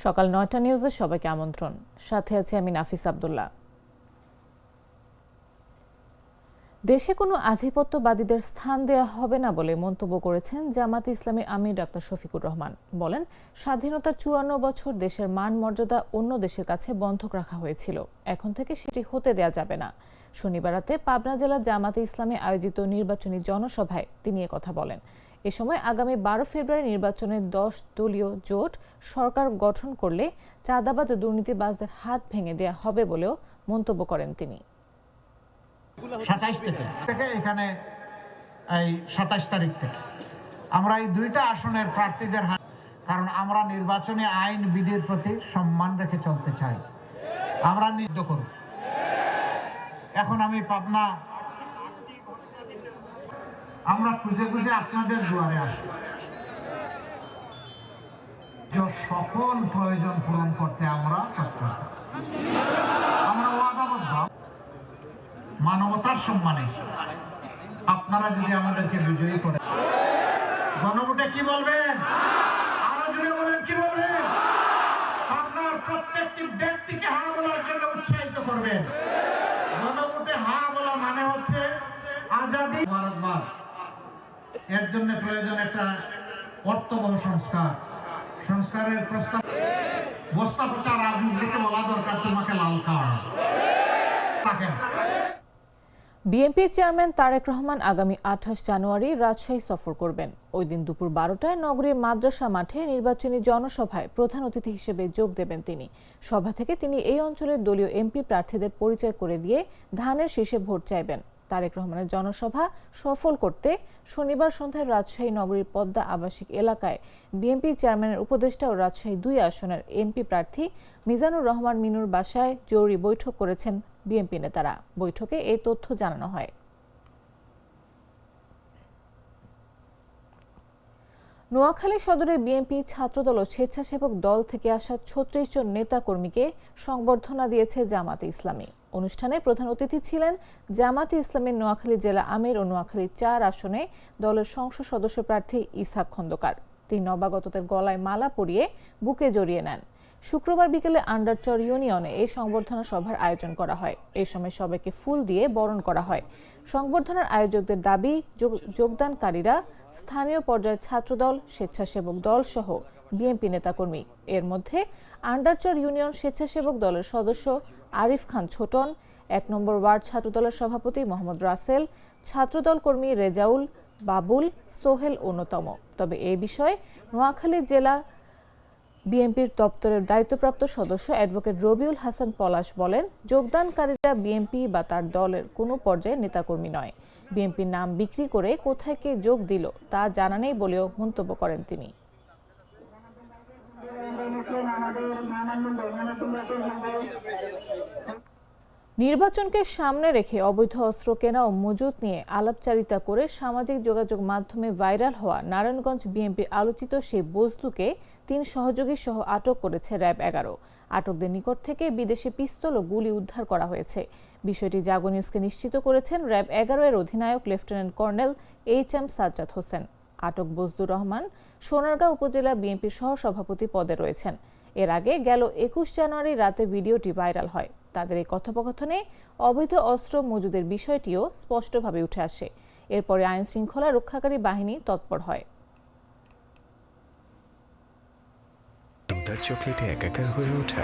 সকাল ৯টা নিউজে সবাইকে আমন্ত্রণ। সাথে আছে আমি নাফিস আব্দুল্লাহ। দেশে কোনো আধিপত্যবাদীদের স্থান দেয়া হবে না বলে মন্তব্য করেছেন জামাতে ইসলামী আমির ডাক্তার শফিকুর রহমান। বলেন, স্বাধীনতার ৫৪ বছর দেশের মান মর্যাদা অন্য দেশের কাছে বন্ধক রাখা হয়েছিল, এখন থেকে সেটি হতে দেয়া যাবে না। শনিবার রাতে পাবনা জেলার জামাতে ইসলামী আয়োজিত নির্বাচনী জনসভায় তিনি কথা বলেন। এ সময় আগামী ১২ ফেব্রুয়ারি নির্বাচনে ১০ দলীয় জোট সরকার গঠন করলে চাঁদাবাজ ও দুর্নীতিবাজদের হাত ভেঙে দেয়া হবে বলেও মন্তব্য করেন তিনি। ২৭ থেকে এখানে এই ২৭ তারিখ থেকে আমরা এই দুইটা আসনের প্রার্থীদের কারণ আমরা নির্বাচনী আইন বিধির প্রতি সম্মান রেখে চলতে চাই। আমরা নির্ধারিত করব। এখন আমি পাবনা আমরা খুঁজে খুঁজে আপনাদের দুয়ারে আসব। সকল প্রয়োজন পূরণ করতে আমরা তৎপর। আমরা ওয়াদাবদ্ধ মানবতার সম্মানে আপনারা যদি আমাদেরকে বিজয়ী করেন, গণভোটে কি বলবেন? আরো জোরে বলেন, কি বলবেন? আপনার প্রত্যেকটি ব্যক্তিকে হা বলার জন্য উৎসাহিত করবেন। গণভোটে হা বলা মানে হচ্ছে আজাদী। এর জন্য প্রয়োজন একটা অর্থবহ সংস্কার। সংস্কারের প্রস্তাব বস্তা পচা রাজনীতিকে বলা দরকার তোমাকে লাল কার্ড রাখেন। বিএনপি চেয়ারম্যান তারেক রহমান আগামী ২৮ জানুয়ারি রাজশাহী সফর করবেন। ওই দিন দুপুর ১২টায় নগরীর মাদ্রাসা মাঠে নির্বাচনী জনসভায় প্রধান অতিথি হিসেবে যোগ দেবেন তিনি। সভা থেকে তিনি এই অঞ্চলের দলীয় এমপি প্রার্থীদের পরিচয় করে দিয়ে ধানের শীষে ভোট চাইবেন। তারেক রহমানের জনসভা সফল করতে শনিবার সন্ধ্যায় রাজশাহী নগরীর পদ্মা আবাসিক এলাকায় বিএনপি চেয়ারম্যানের উপদেষ্টা ও রাজশাহী ২ আসনের এমপি প্রার্থী মিজানুর রহমান মিনুর বাসায় জরুরি বৈঠক করেছেন বিএনপি নেতারা। বৈঠকে এই তথ্য জানানো হয়। নোয়াখালী সদরে বিএনপি ছাত্রদল ও স্বেচ্ছাসেবক দল থেকে আসা ৩৬ জন নেতাকর্মীকে সংবর্ধনা দিয়েছে জামাতে ইসলামী। অনুষ্ঠানে প্রধান অতিথি ছিলেন জামাতে ইসলামীর নোয়াখালী জেলা আমির ও নোয়াখালী ৪ আসনে দলের সংসদ সদস্য প্রার্থী ইসহাক খন্দকার। তিনি নবাগতদের গলায় মালা পরিয়ে বুকে জড়িয়ে নেন। শুক্রবার বিকেলে আন্ডারচর ইউনিয়নে এই সংবর্ধনা সভার আয়োজন করা হয়। এই সময় সবাইকে ফুল দিয়ে বরণ করা হয়। সংবর্ধনার আয়োজকদের দাবি, যোগদানকারীরা স্থানীয় পর্যায়ের ছাত্রদল, স্বেচ্ছাসেবক দল সহ বিএনপি নেতাকর্মী। এর মধ্যে আন্ডারচর ইউনিয়ন স্বেচ্ছাসেবক দলের সদস্য আরিফ খান ছোটন, ১ নম্বর ওয়ার্ড ছাত্রদলের সভাপতি মোহাম্মদ রাসেল, ছাত্রদল কর্মী রেজাউল, বাবুল, সোহেল অন্যতম। তবে এই বিষয়ে নোয়াখালী জেলা বিএনপির দপ্তরের দায়িত্বপ্রাপ্ত সদস্য অ্যাডভোকেট রবিউল হাসান পলাশ বলেন, যোগদানকারীরা বিএনপি বা তার দলের কোনো পর্যায়ে নেতাকর্মী নয়। বিএনপির নাম বিক্রি করে কোথায় কে যোগ দিল তা জানা নেই বলেও মন্তব্য করেন তিনি। নির্বাচনকে সামনে রেখে অবৈধ অস্ত্র কেনা ও মজুত নিয়ে আলাপচারিতা করে সামাজিক যোগাযোগ মাধ্যমে ভাইরাল হওয়া নারায়ণগঞ্জ বিএনপির আলোচিত সেই বস্তুকে ৩ সহযোগী সহ আটক করেছে র্যাব ১১। আটকদের নিকট থেকে বিদেশি পিস্তল ও গুলি উদ্ধার করা হয়েছে। বিষয়টি জাগো নিউজকে নিশ্চিত করেছেন র্যাব ১১ এর অধিনায়ক lieutenant colonel HM. Sajjad Hossain. আটক বজলুর রহমান সোনারগাঁও উপজেলা বিএনপির সহসভাপতি পদে রয়েছেন। এর আগে গেল ২১ জানুয়ারি রাতে ভিডিওটি ভাইরাল হয়। তাদের এই কথোপকথনে অবৈধ অস্ত্র মজুদের বিষয়টিও স্পষ্টভাবে উঠে আসে। এরপরে আইন শৃঙ্খলা রক্ষাকারী বাহিনী তৎপর হয়। দুধার চকলেটে একাকার হয়ে ওঠা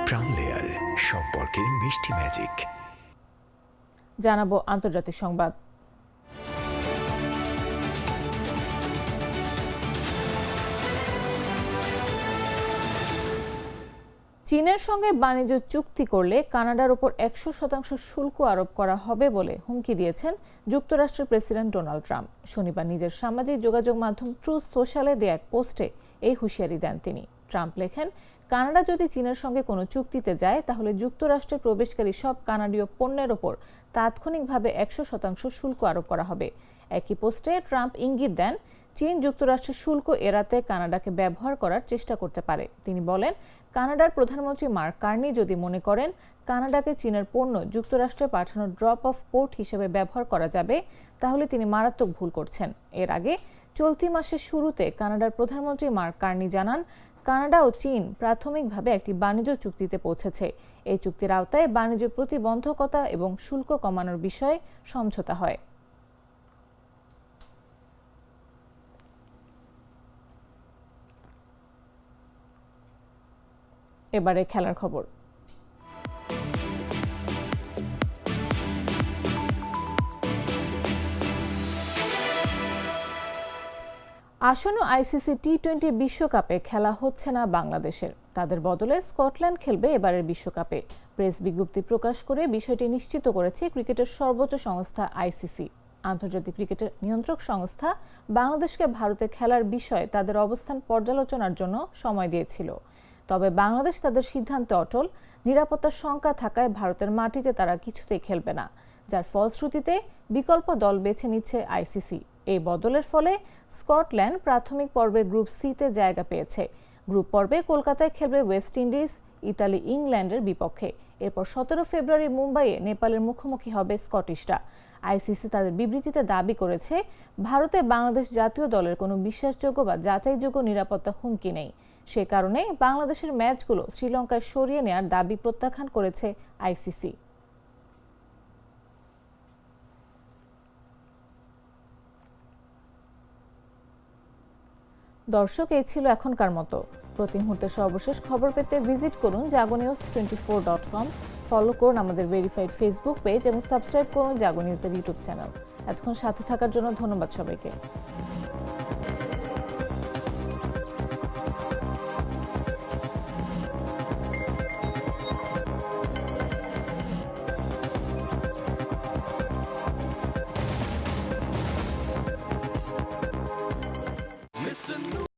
প্রাণ লেয়ার সম্পর্কের মিষ্টি ম্যাজিক। জানাবো আন্তর্জাতিক সংবাদ। চীনের সঙ্গে বাণিজ্য চুক্তি করলে কানাডার উপর ১০০% শুল্ক আরোপ করা হবে বলে হুমকি দিয়েছেন যুক্তরাষ্ট্রের প্রেসিডেন্ট ডোনাল্ড ট্রাম্প। শনিবার নিজের সামাজিক যোগাযোগ মাধ্যম ট্রুথ সোশ্যালে দেয়া এক পোস্টে এই হুঁশিয়ারি দেন তিনি। ট্রাম্প লেখেন, কানাডা যদি চীনের সঙ্গে কোনো চুক্তিতে যায় তাহলে যুক্তরাষ্ট্রে প্রবেশকারী সব কানাডীয় পণ্যের ওপর তাৎক্ষণিকভাবে ১০০% শুল্ক আরোপ করা হবে। একই পোস্টে ট্রাম্প ইঙ্গিত দেন, চীন যুক্তরাষ্ট্রের শুল্ক এড়াতে কানাডাকে ব্যবহার করার চেষ্টা করতে পারে। তিনি বলেন, কানাডার প্রধানমন্ত্রী মার্ক কার্নি যদি মনে করেন কানাডাকে চীনের পণ্য যুক্তরাষ্ট্রে পাঠানোর ড্রপ অফ পোর্ট হিসেবে ব্যবহার করা যাবে, তাহলে তিনি মারাত্মক ভুল করছেন। এর আগে চলতি মাসের শুরুতে কানাডার প্রধানমন্ত্রী মার্ক কার্নি জানান, কানাডা ও চীন প্রাথমিকভাবে একটি বাণিজ্য চুক্তিতে পৌঁছেছে। এই চুক্তির আওতায় বাণিজ্য প্রতিবন্ধকতা এবং শুল্ক কমানোর বিষয়ে সমঝোতা হয়। এবারে খেলার খবর। আসন্ন আইসিসি টি-20 বিশ্বকাপে খেলা হচ্ছে না বাংলাদেশের। তাদের বদলে স্কটল্যান্ড খেলবে এবারের বিশ্বকাপে। প্রেস বিজ্ঞপ্তি প্রকাশ করে বিষয়টি নিশ্চিত করেছে ক্রিকেটের সর্বোচ্চ সংস্থা আইসিসি। আন্তর্জাতিক ক্রিকেটের নিয়ন্ত্রক সংস্থা বাংলাদেশকে ভারতে খেলার বিষয়ে তাদের অবস্থান পর্যালোচনার জন্য সময় দিয়েছিল। তবে বাংলাদেশ তাদের সিদ্ধান্তে অটল। নিরাপত্তার শঙ্কা থাকায় ভারতের মাটিতে তারা কিছুতেই খেলবে না, যার ফলশ্রুতিতে বিকল্প দল বেছে নিচ্ছে আইসিসি। এই বদলের ফলে স্কটল্যান্ড প্রাথমিক পর্বে গ্রুপ সিতে জায়গা পেয়েছে। গ্রুপ পর্বে কলকাতায় খেলবে ওয়েস্ট ইন্ডিজ, ইতালি ইংল্যান্ডের বিপক্ষে। এরপর 17 ফেব্রুয়ারি মুম্বাইয়ে নেপালের মুখোমুখি হবে স্কটিশরা। আইসিসি তাদের বিবৃতিতে দাবি করেছে, ভারতে বাংলাদেশ জাতীয় দলের কোনো বিশ্বাসযোগ্য বা যাচাইযোগ্য নিরাপত্তা হুমকি নেই। সে কারণে বাংলাদেশের ম্যাচগুলো শ্রীলঙ্কায় সরিয়ে নেওয়ার দাবি প্রত্যাখ্যান করেছে আইসিসি। দর্শক, এই ছিল এখনকার মতো। প্রতি মুহূর্তের সর্বশেষ খবর পেতে ভিজিট করুন jagonews24.com, ফলো করুন আমাদের ভেরিফাইড ফেসবুক পেজ এবং সাবস্ক্রাইব করুন জাগো নিউজের ইউটিউব চ্যানেল। এতক্ষণ সাথে থাকার জন্য ধন্যবাদ সবাইকে। Mr. New